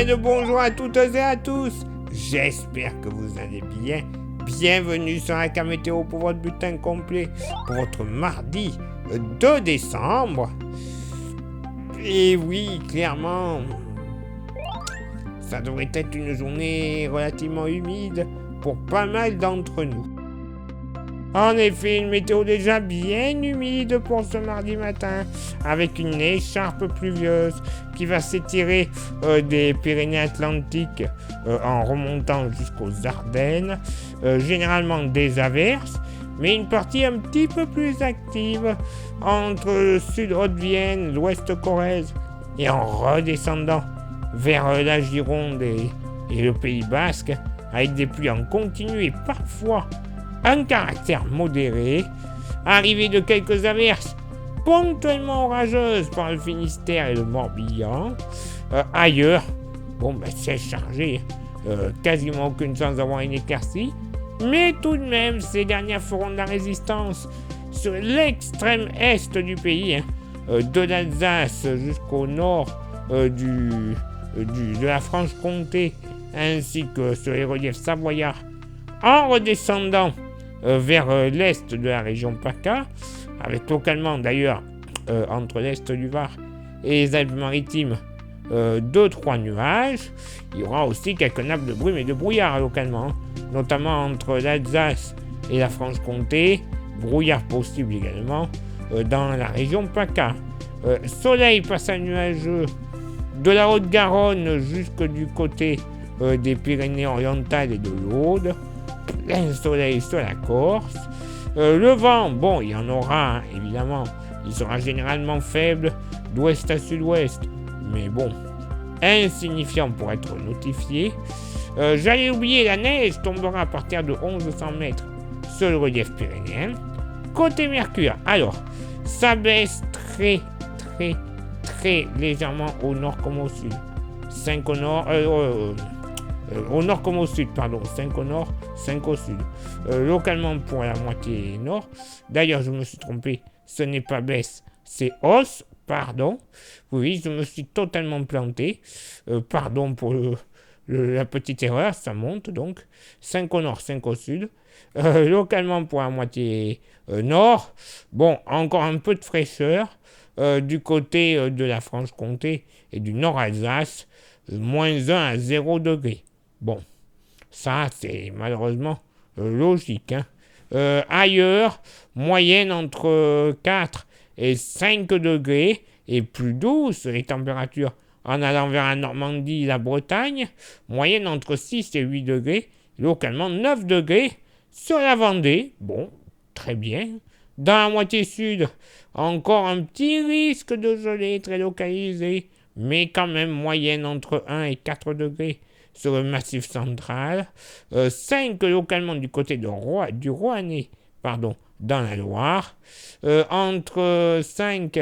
Bien le bonjour à toutes et à tous. J'espère que vous allez bien. Bienvenue sur la carte météo pour votre bulletin complet pour votre mardi 2 décembre. Et oui, clairement, ça devrait être une journée relativement humide pour pas mal d'entre nous. En effet, une météo déjà bien humide pour ce mardi matin, avec une écharpe pluvieuse qui va s'étirer des Pyrénées-Atlantiques en remontant jusqu'aux Ardennes. Généralement des averses, mais une partie un petit peu plus active entre le sud-Haute-Vienne, l'ouest Corrèze, et en redescendant vers la Gironde et le Pays Basque, avec des pluies en continu et parfois un caractère modéré, arrivée de quelques averses ponctuellement orageuses par le Finistère et le Morbihan. Ailleurs, c'est chargé, quasiment aucune chance d'avoir une éclaircie, mais tout de même, ces dernières feront de la résistance sur l'extrême est du pays, de l'Alsace jusqu'au nord de la Franche-Comté, ainsi que sur les reliefs savoyards, en redescendant vers l'est de la région PACA, avec localement d'ailleurs entre l'est du Var et les Alpes-Maritimes 2-3 nuages. Il y aura aussi quelques nappes de brume et de brouillard localement, notamment entre l'Alsace et la Franche-Comté, brouillard possible également dans la région PACA. Soleil passant nuageux de la Haute-Garonne jusque du côté des Pyrénées-Orientales et de l'Aude. Plein soleil sur la Corse. Le vent, il y en aura, évidemment. Il sera généralement faible d'ouest à sud-ouest. Mais insignifiant pour être notifié. J'allais oublier, la neige tombera à partir de 1100 mètres sur le relief pyrénéen. Côté Mercure, alors, ça baisse très légèrement au nord comme au sud. 5 au nord... au nord comme au sud, 5 au nord, 5 au sud. Localement pour la moitié nord. D'ailleurs, je me suis trompé, ce n'est pas baisse, c'est hausse, pardon. Oui, je me suis totalement planté. Pardon pour la petite erreur, ça monte donc. 5 au nord, 5 au sud. Localement pour la moitié nord. Encore un peu de fraîcheur du côté de la Franche-Comté et du Nord-Alsace. -1 à 0 degré. Ça c'est malheureusement logique. Ailleurs, moyenne entre 4 et 5 degrés et plus douce les températures en allant vers la Normandie et la Bretagne. Moyenne entre 6 et 8 degrés, localement 9 degrés sur la Vendée. Très bien. Dans la moitié sud, encore un petit risque de gelée très localisé, mais quand même moyenne entre 1 et 4 degrés sur le massif central, 5 localement du côté du Rouennais, dans la Loire, entre 5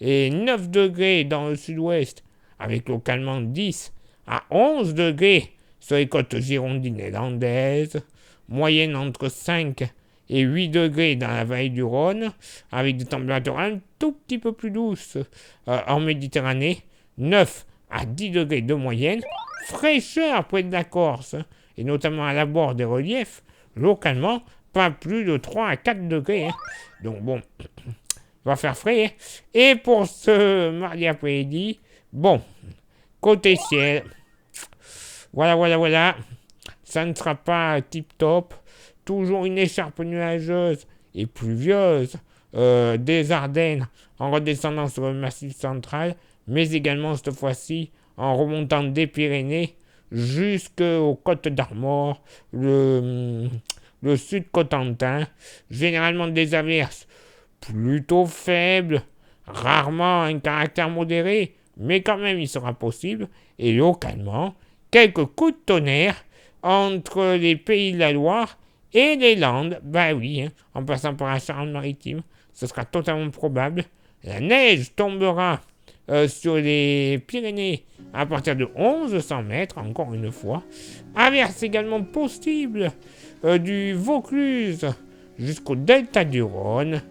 et 9 degrés dans le sud-ouest, avec localement 10 à 11 degrés sur les côtes girondines et landaises, moyenne entre 5 et 8 degrés dans la vallée du Rhône, avec des températures un tout petit peu plus douces en Méditerranée, 9 à 10 degrés de moyenne, fraîcheur près de la Corse, et notamment à l'abord des reliefs, localement, pas plus de 3 à 4 degrés. Donc va faire frais. Et pour ce mardi après-midi, côté ciel, voilà, ça ne sera pas tip-top, toujours une écharpe nuageuse et pluvieuse des Ardennes en redescendant sur le massif central, mais également cette fois-ci en remontant des Pyrénées jusqu'aux Côtes d'Armor, le sud Cotentin, généralement des averses plutôt faibles, rarement un caractère modéré, mais quand même il sera possible, et localement, quelques coups de tonnerre entre les pays de la Loire et les Landes, en passant par la Charente-Maritime, ce sera totalement probable. La neige tombera sur les Pyrénées à partir de 1100 mètres, encore une fois. Averse également possible du Vaucluse jusqu'au delta du Rhône.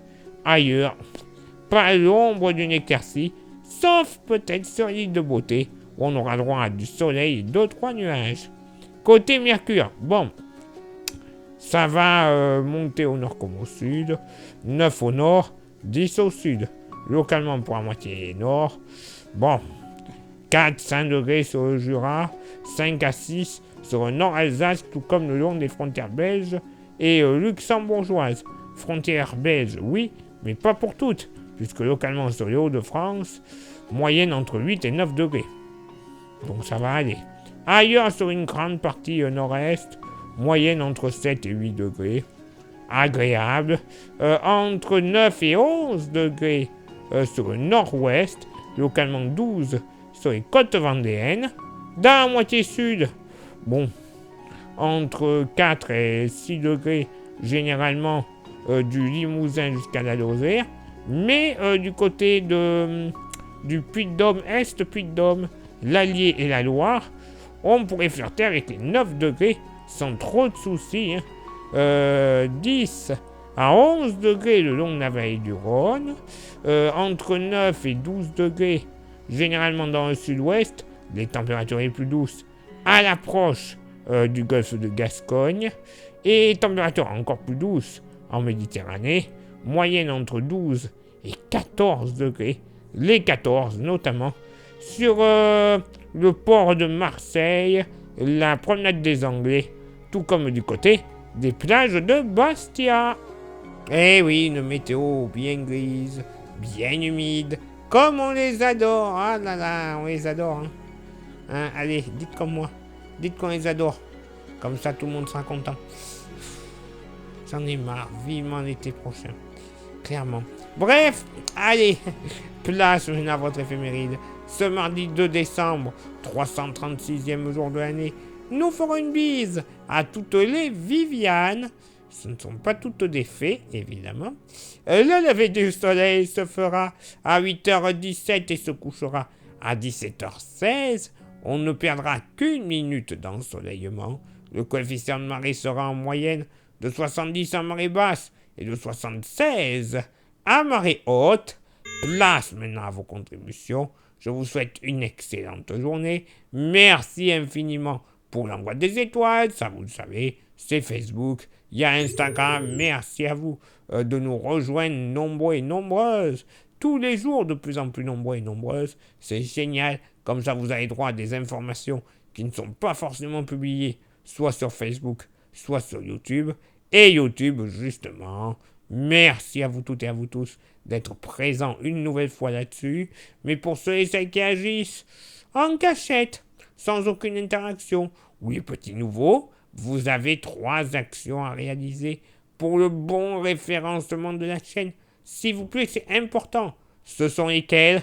Ailleurs, pas l'ombre d'une éclaircie, sauf peut-être sur l'île de Beauté, où on aura droit à du soleil et 2-3 nuages. Côté Mercure, bon, ça va monter au nord comme au sud. 9 au nord, 10 au sud. Localement pour la moitié nord. Bon, 4-5 degrés sur le Jura, 5 à 6 sur le nord Alsace, tout comme le long des frontières belges et luxembourgeoises. Frontières belges, oui, mais pas pour toutes, puisque localement sur les Hauts-de-France, moyenne entre 8 et 9 degrés. Donc ça va aller. Ailleurs sur une grande partie nord-est, moyenne entre 7 et 8 degrés. Agréable. Entre 9 et 11 degrés sur le nord-ouest, localement 12 sur les côtes vendéennes. Dans la moitié sud, bon, entre 4 et 6 degrés généralement du Limousin jusqu'à la Lozère. Mais du côté du Puy-de-Dôme, Est Puy-de-Dôme, l'Allier et la Loire, on pourrait flirter avec les 9 degrés sans trop de soucis. 10 à 11 degrés le long de la vallée du Rhône, entre 9 et 12 degrés généralement dans le sud-ouest, les températures les plus douces à l'approche du golfe de Gascogne, et températures encore plus douces en Méditerranée, moyenne entre 12 et 14 degrés, les 14 notamment sur le port de Marseille, la promenade des Anglais, tout comme du côté des plages de Bastia. Eh oui, une météo bien grise, bien humide, comme on les adore. Ah là là, on les adore. Allez, dites comme moi, dites qu'on les adore. Comme ça, tout le monde sera content. J'en ai marre, vivement l'été prochain. Clairement. Bref, allez, place à votre éphéméride. Ce mardi 2 décembre, 336e jour de l'année, nous ferons une bise à toutes les Vivianes. Ce ne sont pas toutes des fées, évidemment. Le lever du soleil se fera à 8h17 et se couchera à 17h16. On ne perdra qu'une minute d'ensoleillement. Le coefficient de marée sera en moyenne de 70 à marée basse et de 76 à marée haute. Place maintenant à vos contributions. Je vous souhaite une excellente journée. Merci infiniment pour l'envoi des étoiles. Ça, vous le savez, c'est Facebook. Il y a Instagram. Merci à vous de nous rejoindre nombreux et nombreuses. Tous les jours, de plus en plus nombreux et nombreuses. C'est génial. Comme ça, vous avez droit à des informations qui ne sont pas forcément publiées, soit sur Facebook, soit sur YouTube. Et YouTube, justement. Merci à vous toutes et à vous tous d'être présents une nouvelle fois là-dessus. Mais pour ceux et celles qui agissent en cachette, sans aucune interaction, oui, petit nouveau, vous avez 3 actions à réaliser pour le bon référencement de la chaîne. S'il vous plaît, c'est important. Ce sont lesquelles?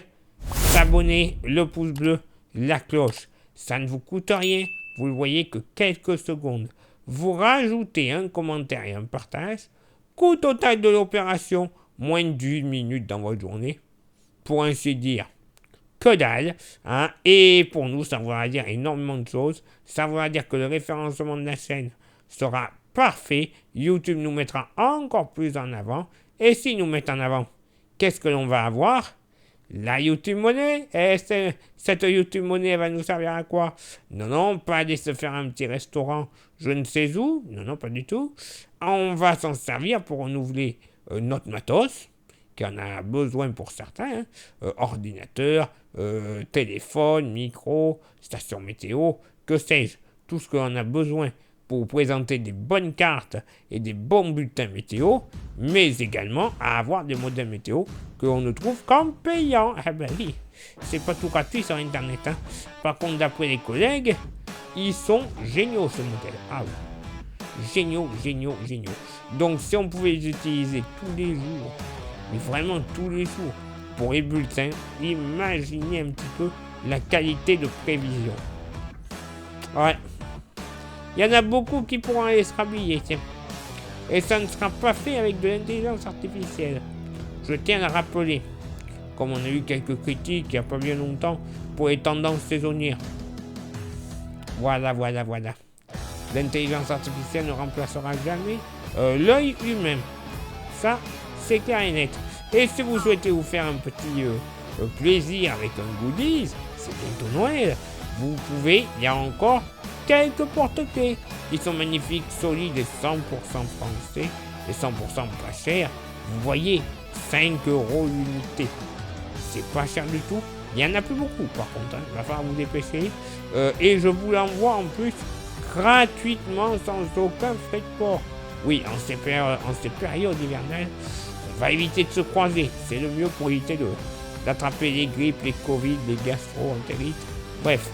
S'abonner, le pouce bleu, la cloche. Ça ne vous coûte rien, vous le voyez que quelques secondes. Vous rajoutez un commentaire et un partage. Coût total de l'opération, moins d'1 minute dans votre journée. Pour ainsi dire, que dalle. Et pour nous, ça voudra dire énormément de choses. Ça voudra dire que le référencement de la chaîne sera parfait. YouTube nous mettra encore plus en avant. Et s'il nous met en avant, qu'est-ce que l'on va avoir? La YouTube Money. Et cette YouTube Money, elle va nous servir à quoi? Non, pas aller se faire un petit restaurant je ne sais où. Non, pas du tout. On va s'en servir pour renouveler notre matos, qui en a besoin pour certains. Ordinateur, téléphone, micro, station météo, que sais-je. Tout ce qu'on a besoin pour vous présenter des bonnes cartes et des bons bulletins météo, mais également à avoir des modèles météo que l'on ne trouve qu'en payant. Ah ben oui, c'est pas tout gratuit sur Internet. Par contre, d'après les collègues, ils sont géniaux ce modèle. Ah oui, géniaux. Donc si on pouvait les utiliser tous les jours, mais vraiment tous les jours, pour les bulletins, imaginez un petit peu la qualité de prévision. Ouais. Il y en a beaucoup qui pourront aller se rhabiller, tiens. Et ça ne sera pas fait avec de l'intelligence artificielle. Je tiens à rappeler, comme on a eu quelques critiques il n'y a pas bien longtemps, pour les tendances saisonnières. Voilà. L'intelligence artificielle ne remplacera jamais l'œil humain. Ça, c'est clair et net. Et si vous souhaitez vous faire un petit plaisir avec un goodies, c'est bientôt Noël. Vous pouvez, il y a encore quelques porte-clés. Ils sont magnifiques, solides et 100% français et 100% pas cher. Vous voyez, 5 € l'unité. C'est pas cher du tout. Il y en a plus beaucoup par contre, hein. Il va falloir vous dépêcher. Et je vous l'envoie en plus gratuitement sans aucun frais de port. Oui, en ces périodes hivernales, on va éviter de se croiser. C'est le mieux pour éviter d'attraper les grippes, les Covid, les gastro-entérites. Bref,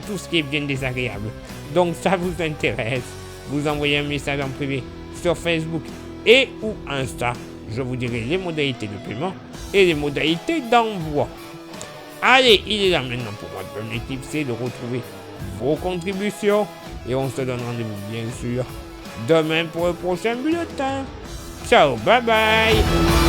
tout ce qui est bien désagréable. Donc ça vous intéresse, vous envoyez un message en privé sur Facebook et ou Insta. Je vous dirai les modalités de paiement et les modalités d'envoi. Allez, il est là maintenant pour moi de l'équipe, c'est de retrouver vos contributions. Et on se donne rendez-vous bien sûr demain pour le prochain bulletin. Ciao, bye bye.